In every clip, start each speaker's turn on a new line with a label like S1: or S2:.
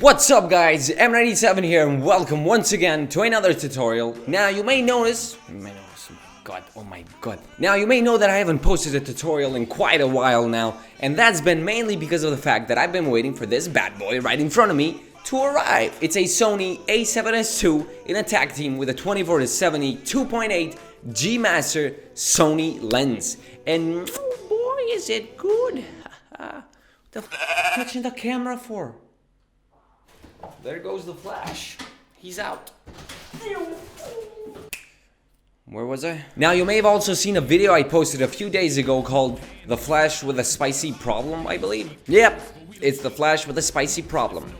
S1: What's up guys, M97 here and welcome once again to another tutorial. Now you may notice, oh my god. Now you may know that I haven't posted a tutorial in quite a while now, and that's been mainly because of the fact that I've been waiting for this bad boy right in front of me to arrive. It's a Sony a7S II in a tag team with a 24-70 2.8 G Master Sony lens. And oh boy is it good. What the f*** touching the camera for? There goes the flash. He's out. Where was I? Now you may have also seen a video I posted a few days ago called The Flash with a Spicy Problem, I believe. Yep, it's The Flash with a Spicy Problem.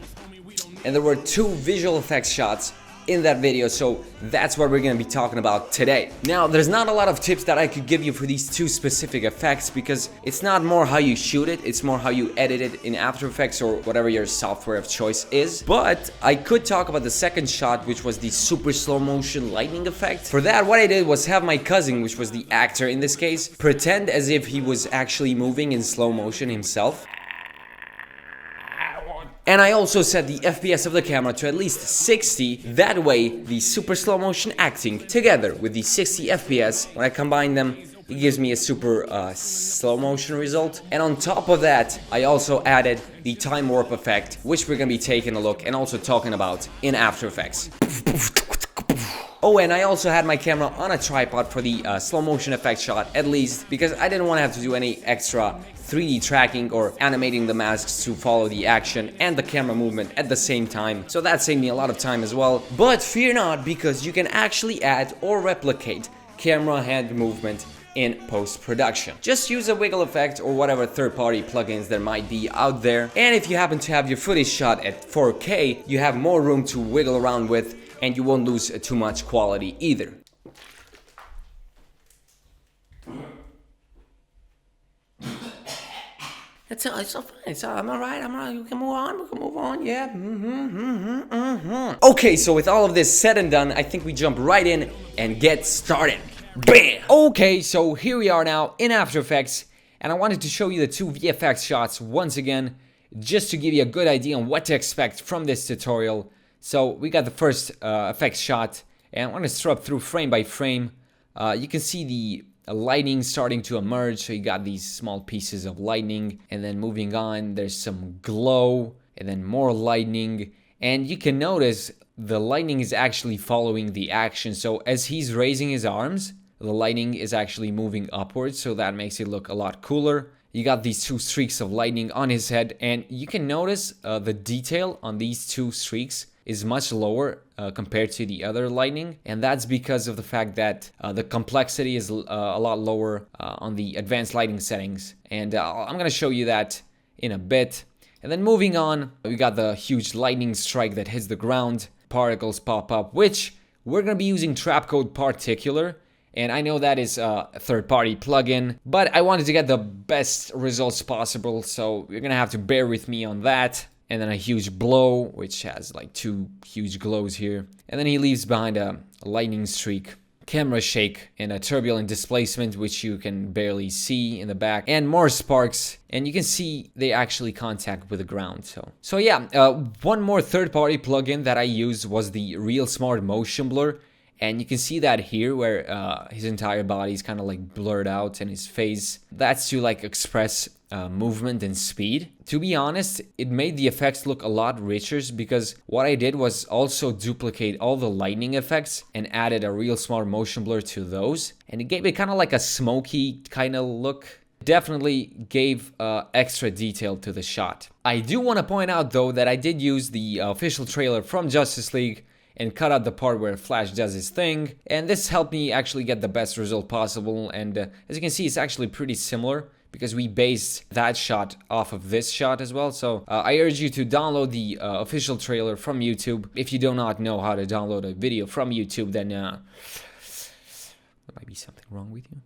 S1: And there were two visual effects shots in that video, so that's what we're gonna be talking about today. Now, there's not a lot of tips that I could give you for these two specific effects because it's not more how you shoot it, it's more how you edit it in After Effects or whatever your software of choice is. But I could talk about the second shot, which was the super slow motion lightning effect. For that, what I did was have my cousin, which was the actor in this case, pretend as if he was actually moving in slow motion himself. And I also set the FPS of the camera to at least 60, that way the super slow motion acting together with the 60 FPS, when I combine them, it gives me a super slow motion result. And on top of that, I also added the time warp effect, which we're gonna be taking a look and also talking about in After Effects. Oh, and I also had my camera on a tripod for the slow motion effect shot, at least, because I didn't want to have to do any extra 3D tracking or animating the masks to follow the action and the camera movement at the same time. So that saved me a lot of time as well. But fear not, because you can actually add or replicate camera hand movement in post-production. Just use a wiggle effect or whatever third-party plugins there might be out there. And if you happen to have your footage shot at 4K, you have more room to wiggle around with, and you won't lose too much quality either. It's all fine. I'm alright. We can move on. Yeah. Okay, so with all of this said and done, I think we jump right in and get started. Bam! Okay, so here we are now in After Effects, and I wanted to show you the two VFX shots once again, just to give you a good idea on what to expect from this tutorial. So we got the first effects shot, and I want to scrub through frame by frame. You can see the lightning starting to emerge, so you got these small pieces of lightning, and then moving on, there's some glow, and then more lightning, and you can notice the lightning is actually following the action. So as he's raising his arms, the lightning is actually moving upwards, so that makes it look a lot cooler. You got these two streaks of lightning on his head, and you can notice the detail on these two streaks is much lower compared to the other lightning, and that's because of the fact that the complexity is a lot lower on the advanced lighting settings, and I'm gonna show you that in a bit. And then moving on, we got the huge lightning strike that hits the ground, particles pop up, which we're gonna be using Trapcode Particular, and I know that is a third-party plugin, but I wanted to get the best results possible, so you're gonna have to bear with me on that. And then a huge blow, which has like two huge glows here. And then he leaves behind a lightning streak, camera shake, and a turbulent displacement, which you can barely see in the back, and more sparks. And you can see they actually contact with the ground. So yeah, one more third-party plugin that I used was the Real Smart Motion Blur. And you can see that here where his entire body is kind of like blurred out, and his face. That's to like express movement and speed. To be honest, it made the effects look a lot richer because what I did was also duplicate all the lightning effects and added a Real Smart Motion Blur to those. And it gave it kind of like a smoky kind of look. Definitely gave extra detail to the shot. I do want to point out though that I did use the official trailer from Justice League and cut out the part where Flash does his thing, and this helped me actually get the best result possible. And as you can see, it's actually pretty similar because we based that shot off of this shot as well. So I urge you to download the official trailer from YouTube. If you do not know how to download a video from YouTube, then there might be something wrong with you.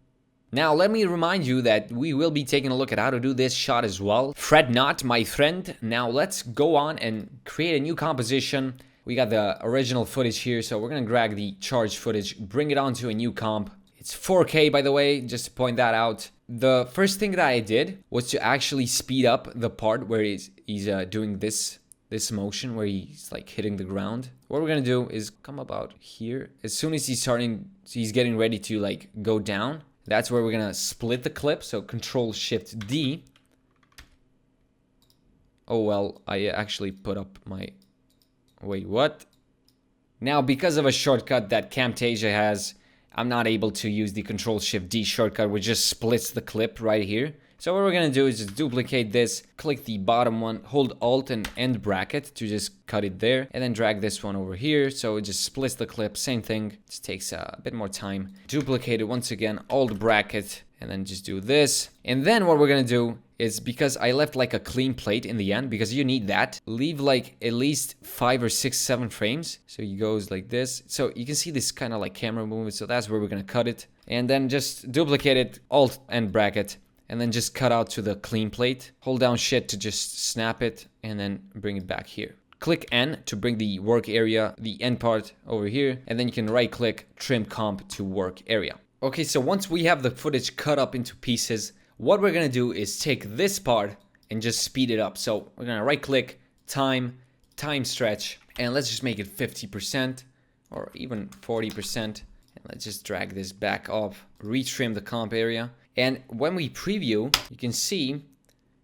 S1: Now let me remind you that we will be taking a look at how to do this shot as well. Fret not, my friend. Now let's go on and create a new composition. We got the original footage here, so we're gonna drag the charged footage, bring it onto a new comp. It's 4K, by the way, just to point that out. The first thing that I did was to actually speed up the part where he's doing this this motion where he's like hitting the ground. What we're gonna do is come about here. As soon as he's getting ready to like go down, that's where we're gonna split the clip. So Control-Shift-D. Oh well, I actually put up my, wait, what? Now, because of a shortcut that Camtasia has, I'm not able to use the Control-Shift-D shortcut, which just splits the clip right here. So what we're gonna do is just duplicate this, click the bottom one, hold Alt and end bracket to just cut it there, and then drag this one over here, so it just splits the clip. Same thing, just takes a bit more time. Duplicate it once again, Alt bracket, and then just do this. And then what we're gonna do is, because I left like a clean plate in the end, because you need that, leave like at least 5 or 6, 7 frames. So it goes like this. So you can see this kind of like camera movement, so that's where we're gonna cut it. And then just duplicate it, Alt end bracket, and then just cut out to the clean plate. Hold down Shift to just snap it, and then bring it back here. Click N to bring the work area, the end part over here, and then you can right click, trim comp to work area. Okay, so once we have the footage cut up into pieces, what we're gonna do is take this part and just speed it up. So we're gonna right click, time stretch, and let's just make it 50% or even 40%. And let's just drag this back up, retrim the comp area. And when we preview, you can see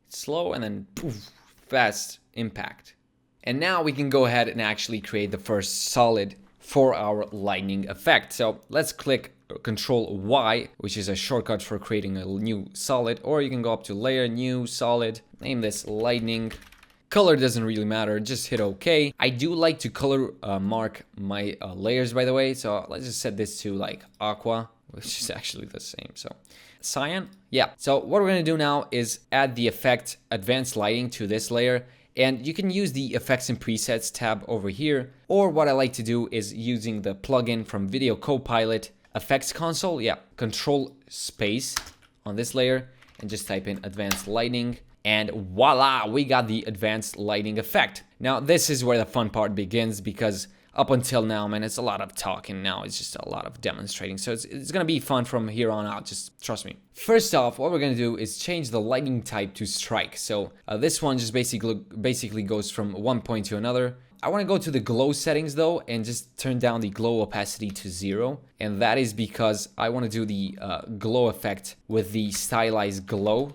S1: it's slow and then poof, fast impact. And now we can go ahead and actually create the first solid for our lightning effect. So let's click Control Y, which is a shortcut for creating a new solid, or you can go up to Layer, New, Solid, name this Lightning. Color doesn't really matter, just hit OK. I do like to color mark my layers, by the way, so let's just set this to like Aqua, which is actually the same. So Cyan, yeah. So what we're gonna do now is add the effect Advanced Lighting to this layer. And you can use the Effects and Presets tab over here, or what I like to do is using the plugin from Video Copilot, Effects Console, yeah, Control Space on this layer, and just type in Advanced Lighting, and voila, we got the Advanced Lighting effect. Now, this is where the fun part begins, because up until now, man, it's a lot of talking. Now it's just a lot of demonstrating. So it's gonna be fun from here on out, just trust me. First off, what we're gonna do is change the lighting type to strike. So this one just basically goes from one point to another. I wanna go to the glow settings though, and just turn down the glow opacity to 0. And that is because I wanna do the glow effect with the stylized glow.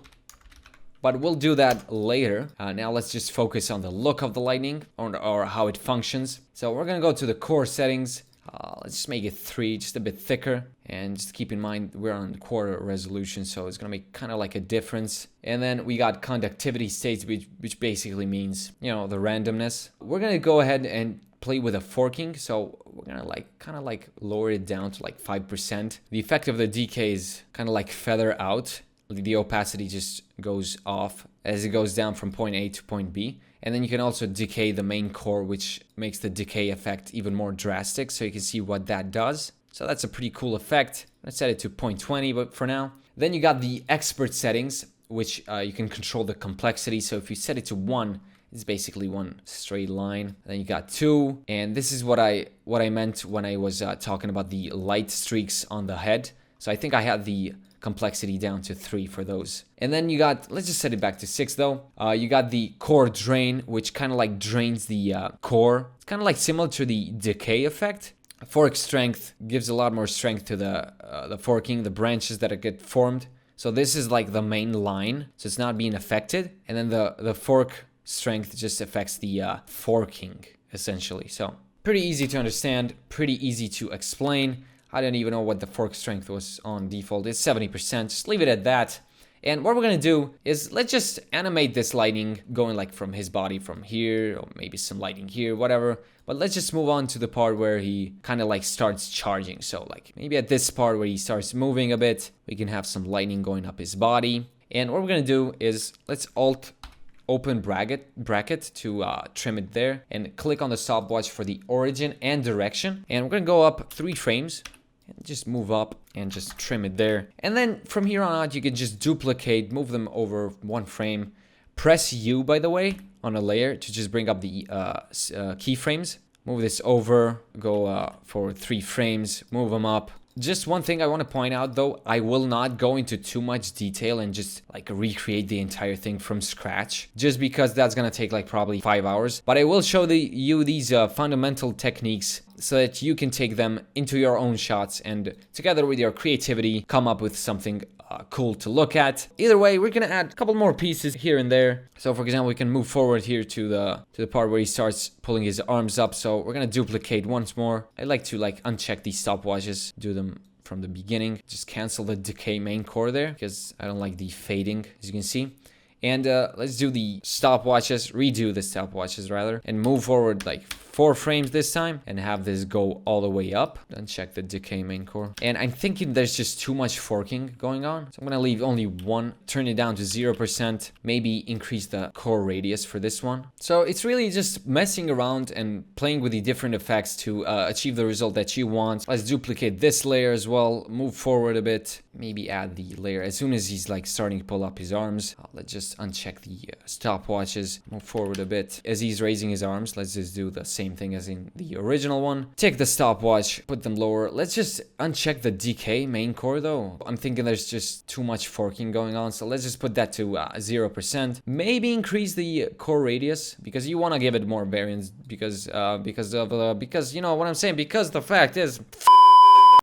S1: But we'll do that later. Now let's just focus on the look of the lightning, or how it functions. So we're gonna go to the core settings. Let's just make it 3, just a bit thicker. And just keep in mind, we're on quarter resolution, so it's gonna make kind of like a difference. And then we got conductivity states, which basically means, you know, the randomness. We're gonna go ahead and play with a forking. So we're gonna kind of lower it down to like 5%. The effect of the decay is kind of like feather out. The opacity just goes off as it goes down from point A to point B. And then you can also decay the main core, which makes the decay effect even more drastic, so you can see what that does. So that's a pretty cool effect. Let's set it to 0.20 but for now. Then you got the expert settings, which you can control the complexity. So if you set it to 1, it's basically one straight line. And then you got 2, and this is what I meant when I was talking about the light streaks on the head. So I think I had the complexity down to 3 for those. And then you got, let's just set it back to 6 though. You got the core drain, which kind of like drains the core. It's kind of like similar to the decay effect. Fork strength gives a lot more strength to the forking, the branches that get formed. So this is like the main line, so it's not being affected. And then the fork strength just affects the forking essentially. So pretty easy to understand, pretty easy to explain. I don't even know what the fork strength was on default. It's 70%. Just leave it at that. And what we're gonna do is let's just animate this lightning going like from his body from here, or maybe some lighting here, whatever. But let's just move on to the part where he kind of like starts charging. So like maybe at this part where he starts moving a bit, we can have some lightning going up his body. And what we're gonna do is let's Alt open bracket to trim it there, and click on the stopwatch for the origin and direction. And we're gonna go up 3 frames. And just move up and just trim it there. And then from here on out, you can just duplicate, move them over 1 frame. Press U, by the way, on a layer to just bring up the keyframes. Move this over, go for 3 frames, move them up. Just one thing I want to point out though, I will not go into too much detail and just like recreate the entire thing from scratch, just because that's gonna take like probably 5 hours. But I will show you these fundamental techniques so that you can take them into your own shots and together with your creativity come up with something cool to look at. Either way, we're gonna add a couple more pieces here and there. So for example, we can move forward here to the part where he starts pulling his arms up. So we're gonna duplicate once more. I like to like uncheck these stopwatches, do them from the beginning. Just cancel the decay main core there because I don't like the fading, as you can see. And let's do the stopwatches, redo the stopwatches rather, and move forward like 4 frames this time and have this go all the way up. Uncheck the decay main core. And I'm thinking there's just too much forking going on. So I'm gonna leave only 1, turn it down to 0%, maybe increase the core radius for this one. So it's really just messing around and playing with the different effects to achieve the result that you want. Let's duplicate this layer as well, move forward a bit, maybe add the layer as soon as he's like starting to pull up his arms. Let's just uncheck the stopwatches, move forward a bit. As he's raising his arms, let's just do the same thing as in the original one. Take the stopwatch, put them lower. Let's just uncheck the decay main core though. I'm thinking there's just too much forking going on, so let's just put that to 0%. Maybe increase the core radius because you want to give it more variance because you know what I'm saying, because the fact is.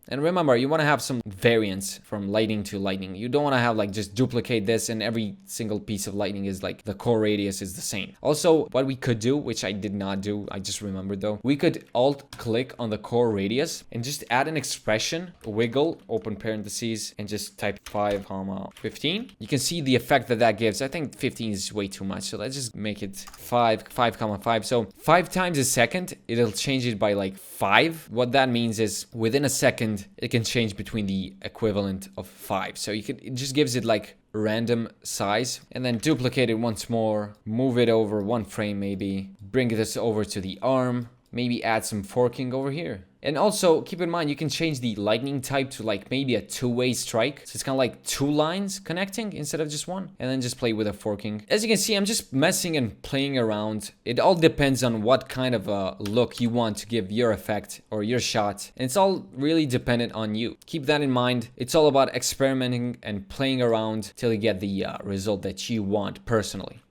S1: And remember, you want to have some variance from lightning to lightning. You don't want to have like just duplicate this and every single piece of lightning is like the core radius is the same. Also, what we could do, which I did not do, I just remembered though, we could alt click on the core radius and just add an expression, wiggle, open parentheses, and just type 5,15. You can see the effect that that gives. I think 15 is way too much, so let's just make it 5,5. So 5 times a second, it'll change it by like 5. What that means is within a second, it can change between the equivalent of 5. So it just gives it like random size, and then duplicate it once more, move it over 1 frame maybe, bring this over to the arm, maybe add some forking over here. And also keep in mind, you can change the lightning type to like maybe a 2-way strike. So it's kind of like 2 lines connecting instead of just 1, and then just play with a forking. As you can see, I'm just messing and playing around. It all depends on what kind of a look you want to give your effect or your shot. And it's all really dependent on you. Keep that in mind. It's all about experimenting and playing around till you get the result that you want personally.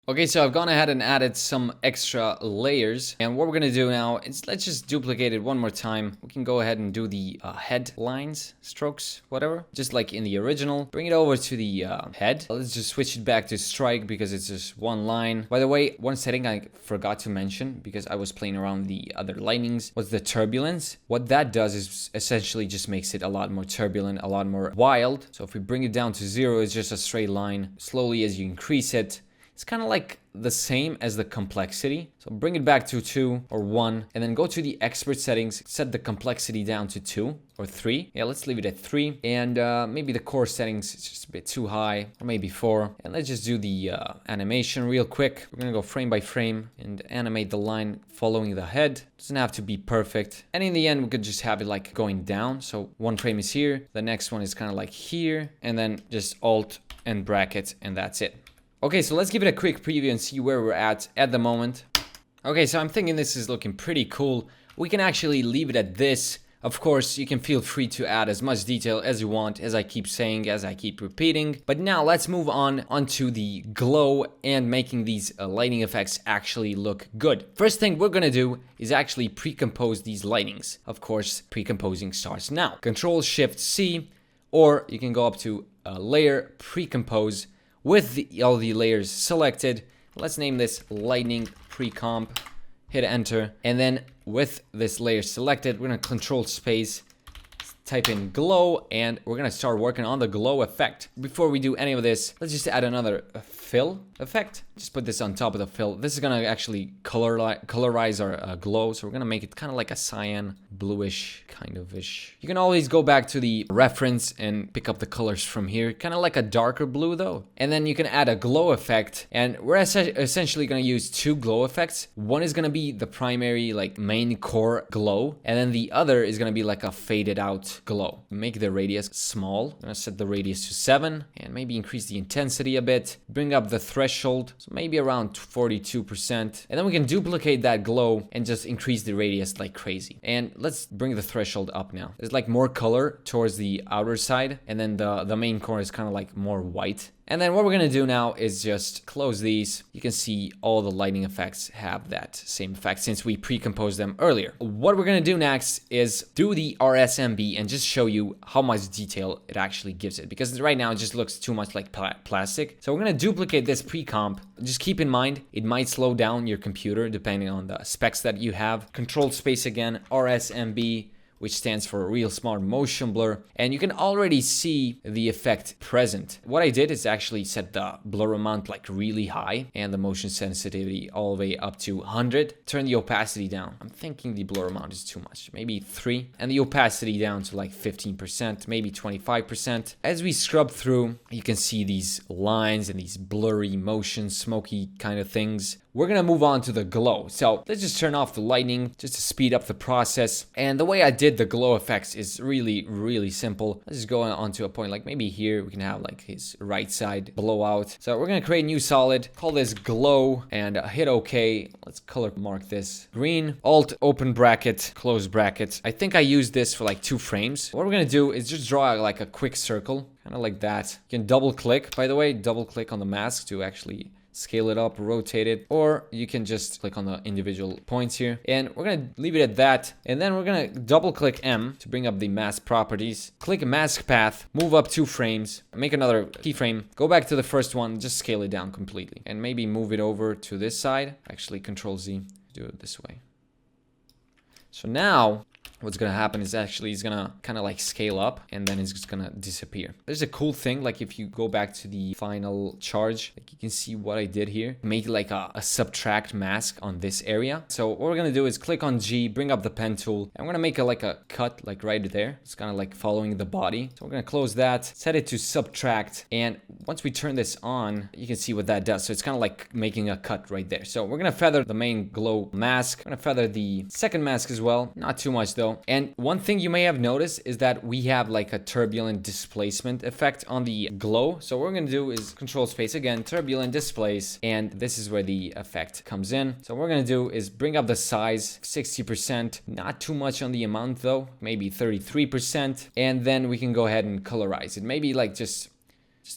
S1: Okay, so I've gone ahead and added some extra layers, and what we're gonna do now is let's just duplicate it one more time. We can go ahead and do the head lines, strokes, whatever, just like in the original. Bring it over to the head. Let's just switch it back to strike because it's just 1 line. By the way, one setting I forgot to mention because I was playing around the other lightnings was the turbulence. What that does is essentially just makes it a lot more turbulent, a lot more wild. So if we bring it down to 0, it's just a straight line. Slowly as you increase it, it's kind of like the same as the complexity. So bring it back to 2 or 1, and then go to the expert settings, set the complexity down to 2 or 3. Yeah, let's leave it at 3. And maybe the core settings is just a bit too high, or maybe 4. And let's just do the animation real quick. We're gonna go frame by frame and animate the line following the head. Doesn't have to be perfect. And in the end, we could just have it like going down. So 1 frame is here, the next one is kind of like here, and then just alt and bracket, and that's it. Okay, so let's give it a quick preview and see where we're at the moment. Okay, so I'm thinking this is looking pretty cool. We can actually leave it at this. Of course, you can feel free to add as much detail as you want, as I keep saying, as I keep repeating. But now let's move onto the glow and making these lighting effects actually look good. First thing we're gonna do is actually pre-compose these lightnings. Of course, pre-composing starts now. Control-Shift-C, or you can go up to Layer, Pre-Compose, with all the layers selected. Let's name this lightning pre-comp, hit enter, and then with this layer selected, we're gonna control space, type in glow, and we're gonna start working on the glow effect. Before we do any of this, let's just add another fill effect. Just put this on top of the fill. This is gonna actually colorize our glow, so we're gonna make it kind of like a cyan, bluish kind of ish. You can always go back to the reference and pick up the colors from here, kind of like a darker blue though. And then you can add a glow effect, and we're essentially gonna use 2 glow effects. One is gonna be the primary like main core glow, and then the other is gonna be like a faded out alt glow. Make the radius small. I'm gonna set the radius to 7 and maybe increase the intensity a bit. Bring up the threshold, so maybe around 42%. And then we can duplicate that glow and just increase the radius like crazy. And let's bring the threshold up now. There's like more color towards the outer side, and then the main core is kind of like more white. And then what we're gonna do now is just close these. You can see all the lighting effects have that same effect since we pre-composed them earlier. What we're gonna do next is do the RSMB and just show you how much detail it actually gives it, because right now it just looks too much like plastic. So we're gonna duplicate this pre-comp. Just keep in mind, it might slow down your computer depending on the specs that you have. Control space again, RSMB, which stands for Real Smart Motion Blur, and you can already see the effect present. What I did is actually set the blur amount like really high and the motion sensitivity all the way up to 100. Turn the opacity down. I'm thinking the blur amount is too much, maybe 3, and the opacity down to like 15%, maybe 25%. As we scrub through, you can see these lines and these blurry motion, smoky kind of things. We're gonna move on to the glow. So let's just turn off the lighting just to speed up the process. And the way I did the glow effects is really simple. Let's just go on to a point like maybe here we can have like his right side blowout. So we're gonna create a new solid, call this glow, and hit OK. Let's color mark this green. Alt open bracket, close bracket. I think I used this for like 2 frames. What we're gonna do is just draw like a quick circle, kind of like that. You can double click, by the way, double click on the mask to actually scale it up, rotate it, or you can just click on the individual points here. And we're gonna leave it at that. And then we're gonna double click M to bring up the mask properties. Click mask path, move up 2 frames, make another keyframe, go back to the first one, just scale it down completely. And maybe move it over to this side. Actually, Control Z, do it this way. So now what's gonna happen is actually it's gonna kind of like scale up and then it's just gonna disappear. There's a cool thing, like if you go back to the final charge, like you can see what I did here. Make like a subtract mask on this area. So what we're gonna do is click on G, bring up the pen tool, and we're gonna make like a cut like right there. It's kind of like following the body. So we're gonna close that, set it to subtract, and once we turn this on, you can see what that does. So it's kind of like making a cut right there. So we're gonna feather the main glow mask. I'm gonna feather the second mask as well, not too much though. And one thing you may have noticed is that we have like a turbulent displacement effect on the glow. So what we're gonna do is Control space again, turbulent displace, and this is where the effect comes in. So what we're gonna do is bring up the size 60%, not too much on the amount though, maybe 33%, and then we can go ahead and colorize it. Maybe like just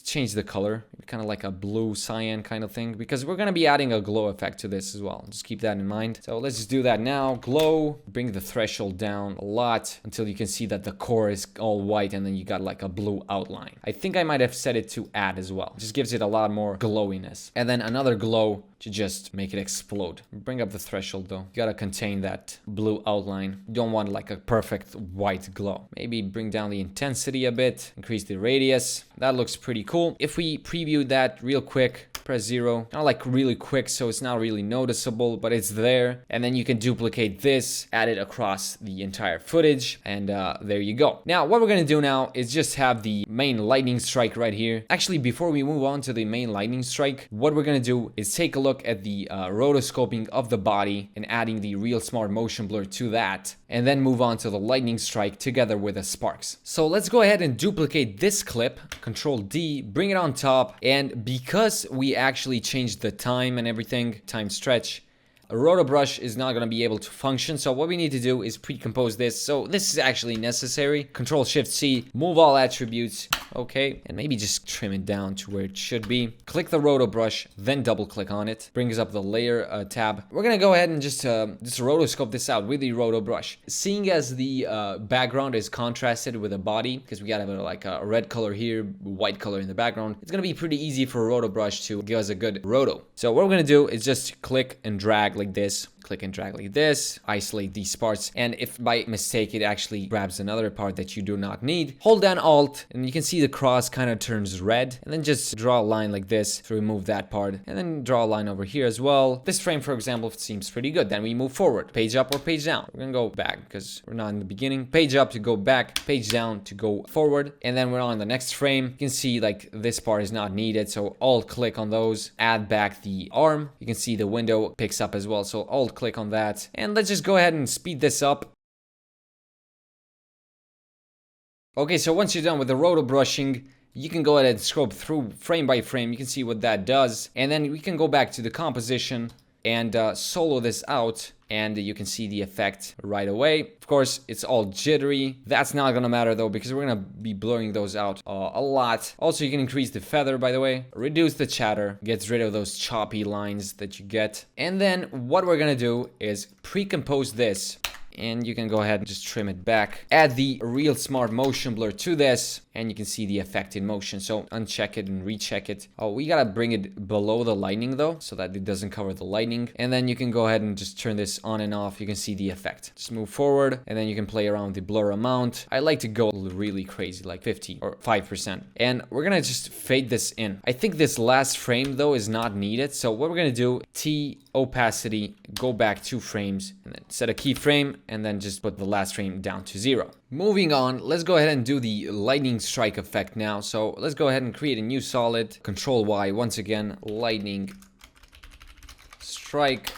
S1: change the color, kind of like a blue cyan kind of thing, because we're going to be adding a glow effect to this as well. Just keep that in mind. So let's just do that now. Glow, bring the threshold down a lot until you can see that the core is all white and then you got like a blue outline. I think I might have set it to add as well. Just gives it a lot more glowiness. And then another glow to just make it explode. Bring up the threshold though. You gotta contain that blue outline. You don't want like a perfect white glow. Maybe bring down the intensity a bit, increase the radius. That looks pretty cool. If we preview that real quick, press 0. Not like really quick, so it's not really noticeable, but it's there. And then you can duplicate this, add it across the entire footage, and there you go. Now, what we're gonna do now is just have the main lightning strike right here. Actually, before we move on to the main lightning strike, what we're gonna do is take a look at the rotoscoping of the body and adding the Real Smart Motion Blur to that, and then move on to the lightning strike together with the sparks. So let's go ahead and duplicate this clip, Control D, bring it on top, and because we actually changed the time and everything, time stretch, a roto brush is not going to be able to function. So what we need to do is pre-compose this. So this is actually necessary. Control Shift C, move all attributes. Okay. And maybe just trim it down to where it should be. Click the roto brush, then double click on it. Brings up the layer tab. We're going to go ahead and just rotoscope this out with the roto brush. Seeing as the background is contrasted with the body, because we got like a red color here, white color in the background, it's going to be pretty easy for a roto brush to give us a good roto. So what we're going to do is just click and drag like this, click and drag like this, isolate these parts, and if by mistake it actually grabs another part that you do not need, hold down Alt, and you can see the cross kind of turns red, and then just draw a line like this to remove that part, and then draw a line over here as well. This frame, for example, seems pretty good. Then we move forward, page up or page down. We're gonna go back because we're not in the beginning. Page up to go back, page down to go forward, and then we're on the next frame. You can see like this part is not needed, so Alt click on those, add back the arm. You can see the window picks up as well, so Alt click on that, and let's just go ahead and speed this up. Okay, so once you're done with the roto brushing, you can go ahead and scrub through frame by frame. You can see what that does. And then we can go back to the composition and solo this out, and you can see the effect right away. Of course, it's all jittery. That's not gonna matter though, because we're gonna be blurring those out a lot. Also, you can increase the feather, by the way, reduce the chatter, gets rid of those choppy lines that you get. And then what we're gonna do is pre-compose this. And you can go ahead and just trim it back. Add the real smart motion blur to this, and you can see the effect in motion. So uncheck it and recheck it. Oh, we gotta bring it below the lightning though, so that it doesn't cover the lightning. And then you can go ahead and just turn this on and off. You can see the effect. Just move forward, and then you can play around with the blur amount. I like to go really crazy, like 50 or 5%. And we're gonna just fade this in. I think this last frame though is not needed. So what we're gonna do, T opacity, go back 2 frames, and then set a keyframe, and then just put the last frame down to 0. Moving on, let's go ahead and do the lightning strike effect now. So let's go ahead and create a new solid. Control Y once again, lightning strike.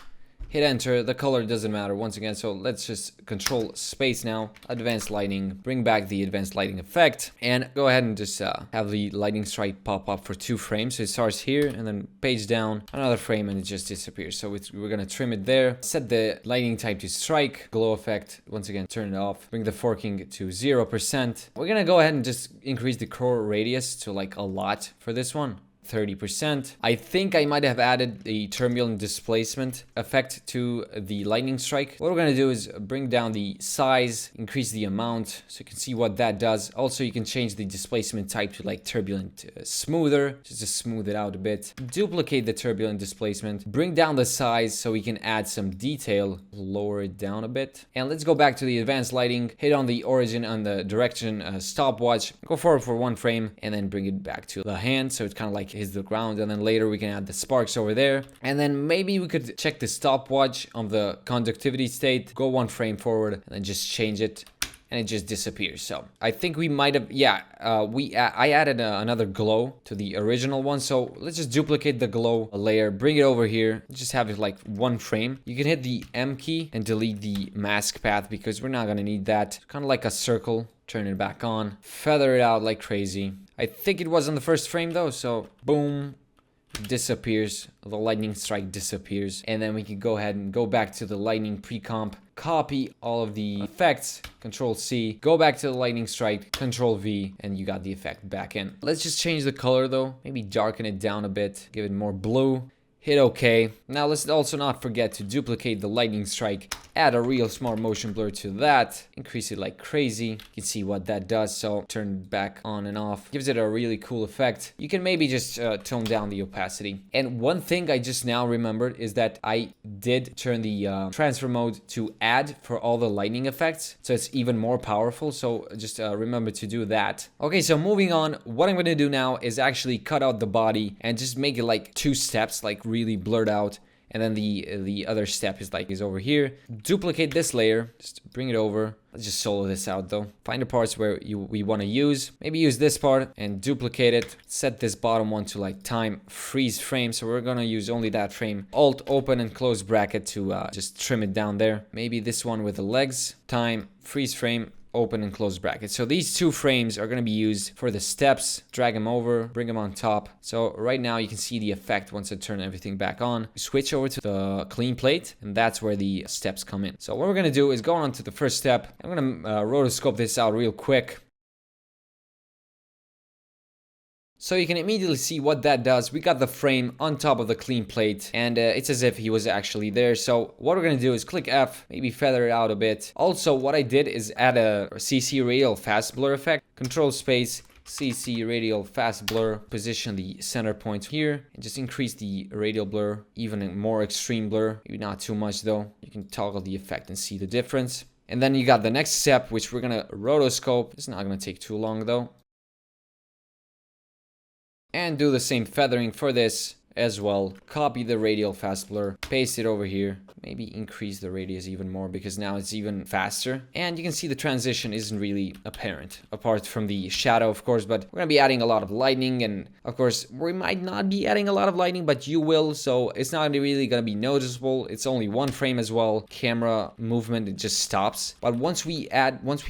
S1: Hit enter. The color doesn't matter once again, so let's just control space now. Advanced lighting, bring back the advanced lighting effect, and go ahead and just have the lightning strike pop up for 2 frames. So it starts here and then page down another frame, and it just disappears. So we're gonna trim it there. Set the lighting type to strike. Glow effect, once again, turn it off. Bring the forking to 0%. We're gonna go ahead and just increase the core radius to like a lot for this one. 30%. I think I might have added the turbulent displacement effect to the lightning strike. What we're gonna do is bring down the size, increase the amount, so you can see what that does. Also, you can change the displacement type to like turbulent smoother, just to smooth it out a bit. Duplicate the turbulent displacement, bring down the size so we can add some detail, lower it down a bit. And let's go back to the advanced lighting, hit on the origin and the direction stopwatch, go forward for 1 frame, and then bring it back to the hand, so it's kind of like hits the ground, and then later we can add the sparks over there. And then maybe we could check the stopwatch on the conductivity state, go 1 frame forward, and then just change it, and it just disappears. So I think we might have, I added another glow to the original one. So let's just duplicate the glow layer, bring it over here, just have it like 1 frame. You can hit the M key and delete the mask path, because we're not gonna need that. Kind of like a circle. Turn it back on, feather it out like crazy. I think it was on the first frame though, so boom, disappears. The lightning strike disappears. And then we can go ahead and go back to the lightning pre-comp, copy all of the effects, Control C, go back to the lightning strike, Control V, and you got the effect back in. Let's just change the color though, maybe darken it down a bit, give it more blue. Hit OK. Now let's also not forget to duplicate the lightning strike, add a real smart motion blur to that, increase it like crazy. You can see what that does, so turn it back on and off. Gives it a really cool effect. You can maybe just tone down the opacity. And one thing I just now remembered is that I did turn the transfer mode to add for all the lightning effects, so it's even more powerful, so just remember to do that. Okay, so moving on, what I'm going to do now is actually cut out the body and just make it like 2 steps, like really blurred out, and then the other step is over here. Duplicate this layer, just bring it over. Let's just solo this out though. Find the parts where we want to use. Maybe use this part and duplicate it. Set this bottom one to like time freeze frame, so we're gonna use only that frame. Alt open and close bracket to just trim it down there. Maybe this one with the legs. Time freeze frame, open and close bracket. So these 2 frames are going to be used for the steps. Drag them over, bring them on top. So right now you can see the effect once I turn everything back on. Switch over to the clean plate, and that's where the steps come in. So what we're going to do is go on to the first step. I'm going to rotoscope this out real quick. So you can immediately see what that does. We got the frame on top of the clean plate, and it's as if he was actually there. So what we're gonna do is click F, maybe feather it out a bit. Also, what I did is add a CC radial fast blur effect. Control space, CC radial fast blur, position the center point here, and just increase the radial blur, even a more extreme blur. Maybe not too much though. You can toggle the effect and see the difference. And then you got the next step, which we're gonna rotoscope. It's not gonna take too long though. And do the same feathering for this, as well. Copy the radial fast blur, paste it over here. Maybe increase the radius even more because now it's even faster. And you can see the transition isn't really apparent, apart from the shadow, of course, but we're gonna be adding a lot of lightning, and of course, we might not be adding a lot of lightning, but you will, so it's not really gonna be noticeable. It's only one frame as well. Camera movement, it just stops. But once we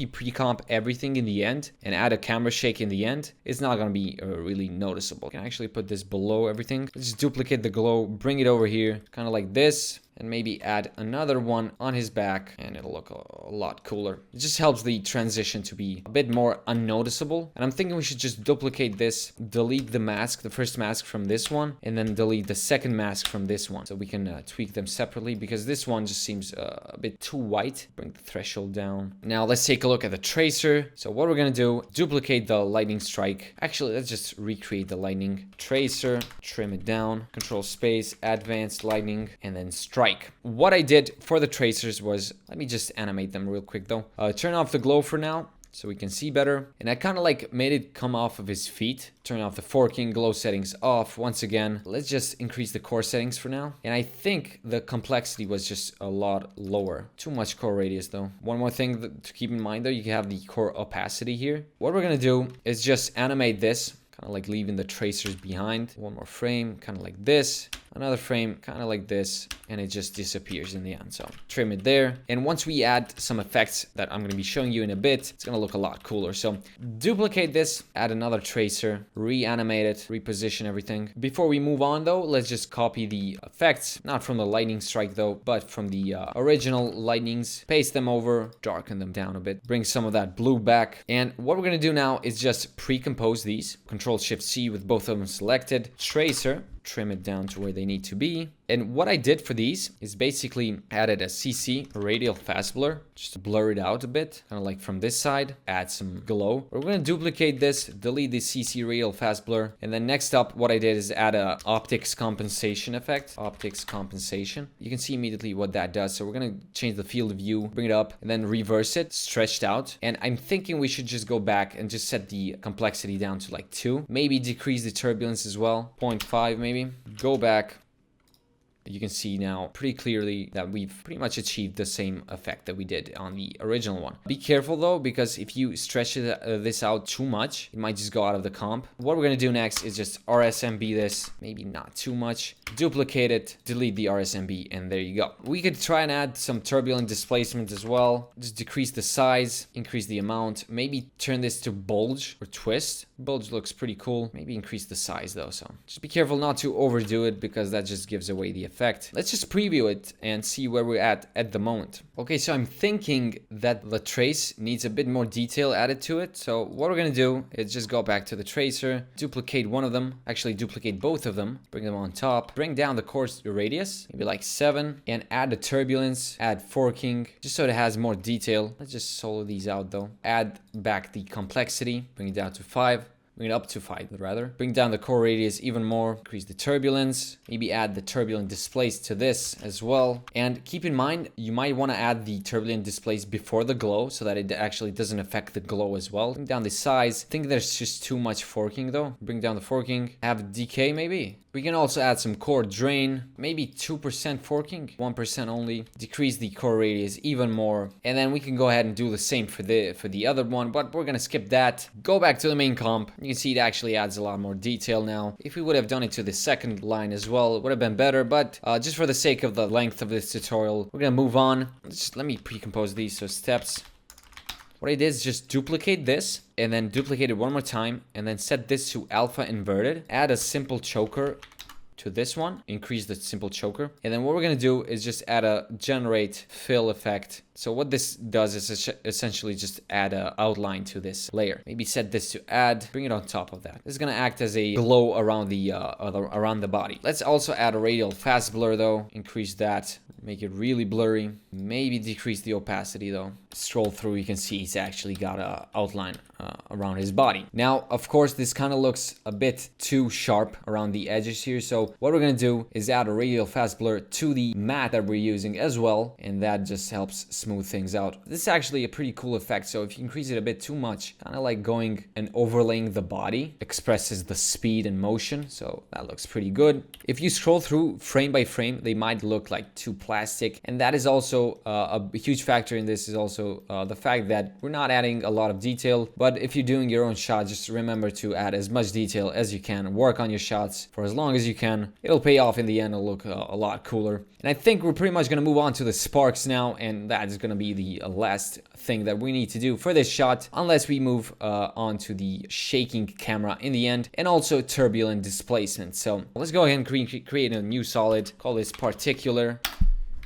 S1: pre-comp everything in the end and add a camera shake in the end, it's not gonna be really noticeable. I can actually put this below everything. Let's just duplicate the glow, bring it over here, kind of like this. And maybe add another one on his back, and it'll look a lot cooler. It just helps the transition to be a bit more unnoticeable. And I'm thinking we should just duplicate this, delete the mask, the first mask from this one, and then delete the second mask from this one. So we can tweak them separately, because this one just seems a bit too white. Bring the threshold down. Now let's take a look at the tracer. So what we're gonna do, duplicate the lightning strike. Actually, let's just recreate the lightning. Tracer, trim it down, control space, advanced lightning, and then strike. What I did for the tracers was, let me just animate them real quick though. Turn off the glow for now so we can see better. And I kind of like made it come off of his feet. Turn off the forking, glow settings off. Once again, let's just increase the core settings for now. And I think the complexity was just a lot lower. Too much core radius though. One more thing to keep in mind though, you can have the core opacity here. What we're gonna do is just animate this, kind of like leaving the tracers behind. One more frame, kind of like this. Another frame, kind of like this, and it just disappears in the end. So trim it there. And once we add some effects that I'm going to be showing you in a bit, it's going to look a lot cooler. So duplicate this, add another tracer, reanimate it, reposition everything. Before we move on though, let's just copy the effects, not from the lightning strike though, but from the original lightnings, paste them over, darken them down a bit, bring some of that blue back. And what we're going to do now is just pre-compose these. Control Shift C with both of them selected, tracer, trim it down to where they need to be. And what I did for these is basically added a CC, a radial fast blur, just to blur it out a bit, kind of like from this side, add some glow. We're going to duplicate this, delete the CC radial fast blur. And then next up, what I did is add a optics compensation effect, optics compensation. You can see immediately what that does. So we're going to change the field of view, bring it up, and then reverse it, stretched out. And I'm thinking we should just go back and just set the complexity down to like 2, maybe decrease the turbulence as well, 0.5 maybe. Go back. You can see now pretty clearly that we've pretty much achieved the same effect that we did on the original one. Be careful though, because if you stretch this out too much, it might just go out of the comp. What we're going to do next is just RSMB this, maybe not too much, duplicate it, delete the RSMB, and there you go. We could try and add some turbulent displacement as well. Just decrease the size, increase the amount, maybe turn this to bulge or twist. Bulge looks pretty cool. Maybe increase the size though, so just be careful not to overdo it, because that just gives away the effect. Let's just preview it and see where we're at the moment. Okay, so I'm thinking that the trace needs a bit more detail added to it. So what we're gonna do is just go back to the tracer, duplicate one of them, actually duplicate both of them, bring them on top, bring down the core radius, maybe like 7, and add the turbulence, add forking, just so it has more detail. Let's just solo these out though. Add back the complexity, bring it down to 5. Bring it up to 5 rather. Bring down the core radius even more. Increase the turbulence. Maybe add the turbulent displace to this as well. And keep in mind, you might want to add the turbulent displace before the glow so that it actually doesn't affect the glow as well. Bring down the size. I think there's just too much forking though. Bring down the forking. Have decay maybe. We can also add some core drain. Maybe 2% forking. 1% only. Decrease the core radius even more. And then we can go ahead and do the same for the other one. But we're going to skip that. Go back to the main comp. You can see it actually adds a lot more detail now. If we would have done it to the second line as well, it would have been better. But just for the sake of the length of this tutorial, we're going to move on. Let me pre-compose these. So steps. What I did is just duplicate this and then duplicate it one more time and then set this to alpha inverted. Add a simple choker to this one, increase the simple choker. And then what we're gonna do is just add a generate fill effect. So what this does is essentially just add an outline to this layer. Maybe set this to add, bring it on top of that. This is gonna act as a glow around the body. Let's also add a radial fast blur though, increase that, make it really blurry. Maybe decrease the opacity though. Scroll through, you can see he's actually got an outline around his body. Now, of course, this kind of looks a bit too sharp around the edges here. So So what we're gonna do is add a radial fast blur to the matte that we're using as well, and that just helps smooth things out. This is actually a pretty cool effect, so if you increase it a bit too much, kind of like going and overlaying the body, expresses the speed and motion, so that looks pretty good. If you scroll through frame by frame, they might look like too plastic, and that is also a huge factor in this is also the fact that we're not adding a lot of detail. But if you're doing your own shot, just remember to add as much detail as you can, work on your shots for as long as you can. It'll pay off in the end, it'll look a lot cooler. And I think we're pretty much gonna move on to the sparks now, and that is gonna be the last thing that we need to do for this shot, unless we move on to the shaking camera in the end, and also turbulent displacement. So let's go ahead and create a new solid, call this particular.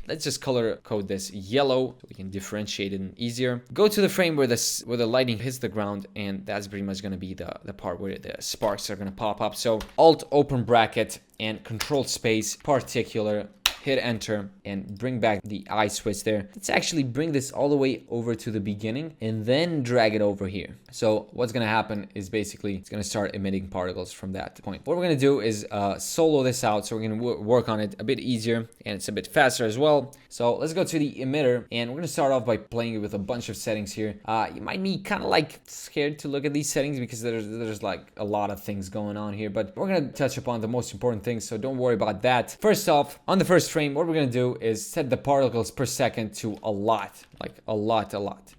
S1: Let's just color code this yellow so we can differentiate it easier. Go to the frame where the lighting hits the ground, and that's pretty much going to be the part where the sparks are going to pop up. So Alt open bracket and Control space particular, hit enter, and bring back the eye switch there. Let's actually bring this all the way over to the beginning and then drag it over here. So what's gonna happen is basically it's gonna start emitting particles from that point. What we're gonna do is solo this out, so we're gonna work on it a bit easier, and it's a bit faster as well. So let's go to the emitter, and we're gonna start off by playing it with a bunch of settings here. You might be kind of like scared to look at these settings because there's like a lot of things going on here, but we're gonna touch upon the most important things, so don't worry about that. First off, on the first frame, what we're gonna do is set the particles per second to a lot, like a lot,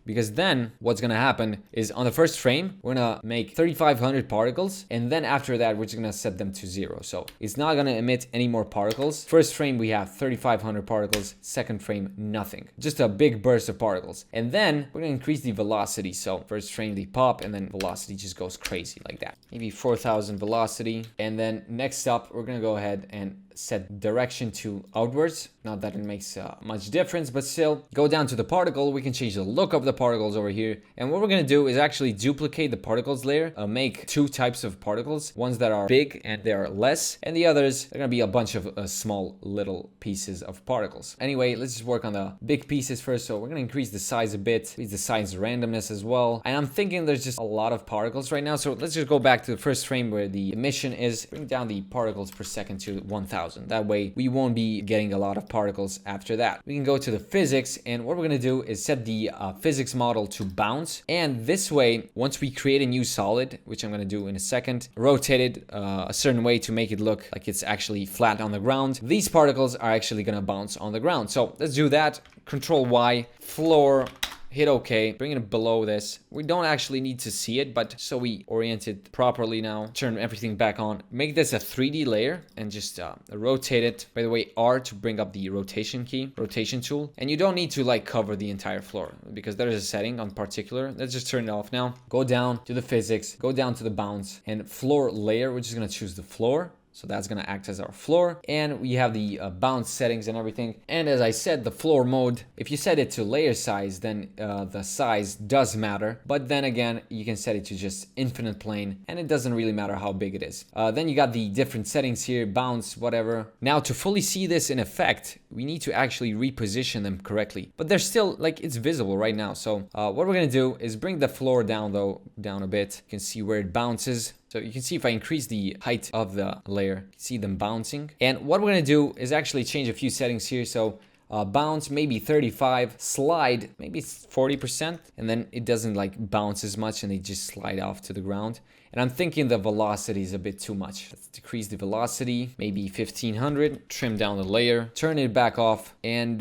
S1: because then what's gonna happen is on the first frame we're gonna make 3,500 particles, and then after that we're just gonna set them to 0, so it's not gonna emit any more particles. First frame we have 3,500 particles, second frame nothing, just a big burst of particles, and then we're gonna increase the velocity. So first frame they pop, and then velocity just goes crazy like that, maybe 4,000 velocity. And then next up we're gonna go ahead and set direction to outwards. Not that it makes much difference, but still, go down to the particle. We can change the look of the particles over here, and what we're gonna do is actually duplicate the particles layer, make two types of particles, ones that are big and they are less, and the others are gonna be a bunch of small little pieces of particles. Anyway, let's just work on the big pieces first. So we're gonna increase the size a bit, increase the size randomness as well, and I'm thinking there's just a lot of particles right now, so let's just go back to the first frame where the emission is, bring down the particles per second to 1,000. That way we won't be getting a lot of particles after that. We can go to the physics, and what we're gonna do is set the physics model to bounce, and this way once we create a new solid, which I'm gonna do in a second, rotate it a certain way to make it look like it's actually flat on the ground, these particles are actually gonna bounce on the ground. So let's do that. Control Y, floor, hit OK, bring it below this. We don't actually need to see it, but so we orient it properly now. Turn everything back on. Make this a 3D layer and just rotate it. By the way, R to bring up the rotation key, rotation tool. And you don't need to like cover the entire floor because there is a setting on particular. Let's just turn it off now. Go down to the physics, go down to the bounce and floor layer. We're just gonna choose the floor. So that's gonna act as our floor, and we have the bounce settings and everything. And as I said, the floor mode, if you set it to layer size, then the size does matter. But then again, you can set it to just infinite plane, and it doesn't really matter how big it is. Then you got the different settings here, bounce, whatever. Now to fully see this in effect, we need to actually reposition them correctly. But they're still, like, it's visible right now. So what we're gonna do is bring the floor down though, down a bit. You can see where it bounces. So you can see if I increase the height of the layer, you see them bouncing. And what we're gonna do is actually change a few settings here. So bounce maybe 35, slide maybe 40%, and then it doesn't like bounce as much and they just slide off to the ground. And I'm thinking the velocity is a bit too much. Let's decrease the velocity, maybe 1500, trim down the layer, turn it back off, and